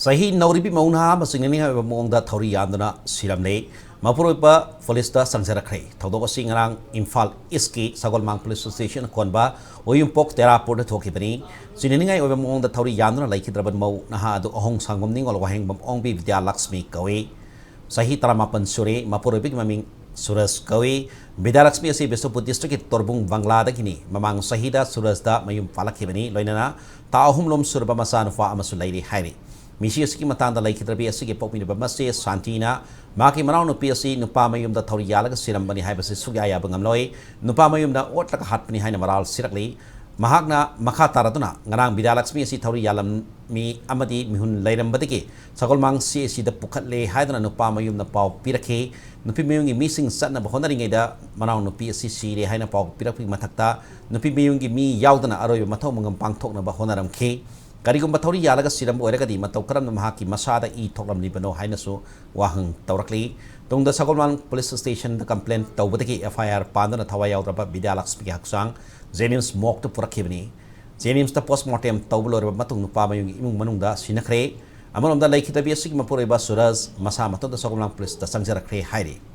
Sahi Nauribi Mauna, Chingnaningai Mawongda Thouri Yandana Shiramle, Mapuroiba Police Changrakkhre, Thodo Singarang, Imphal Iski, Sagolmang Police Station, Konba, Oyumpok Terra Port Tokibani, Chingnaningai Mawongda Thouri Yandana like Hidraban Mo, Naha, Hong Sangomning or Wahang Ongbi Vidya Laxmi Kawe, Sahi Taramapan Sure, Mapuroibi Maming. Suras Kawi, Bidalaxmi asi Besopu district Torbung Bangla Dakini, Mamang Sahida Surasda Mayum Falakibani, Loinana, Taahum Lom Surbamasan Fa Amasulai Hari. Misiski Matanda like Trabi Asiki Popin Bamasi, Santina, Maki Marano PSC, Nupamayum the Thouri Yallaga, Shiramle Hibasi Sugaya Bangamloi, Nupamayum the Otlaka Hatpani Hinamal Sirakli, Mahagna Makataratuna, Ngarang Bidalaxmi asi Thouri Yalam mi Amadi Mihun Lairam Badiki, Sagolmang CSC the Pukatle, Hydran Nupamayum the Pau Pirake. Nupi mayungi missing satna bahonari da manau nupi CC de haina pau pirapi matakta nupi mayungi mi yaudana aroy matau mangam pangthok na bahonaram khe karigum Thouri Yallaga siram oiragadi matau karam na mahaki masada I thoklam libano haina so wahang tawrakli tongda Sagolmang police station the complaint tawbadaki FIR pandana thawai yaudraba Bidyalaxmi haksang Jenims mock to purakibani Jenims the postmortem tawbulor matung nupa mayungi imung manungda Changrakkhre Among the Lake Tabiasik Mapuroiba Suras, Masamato, the Sagolmang Police, the Changrakkhre Hairi.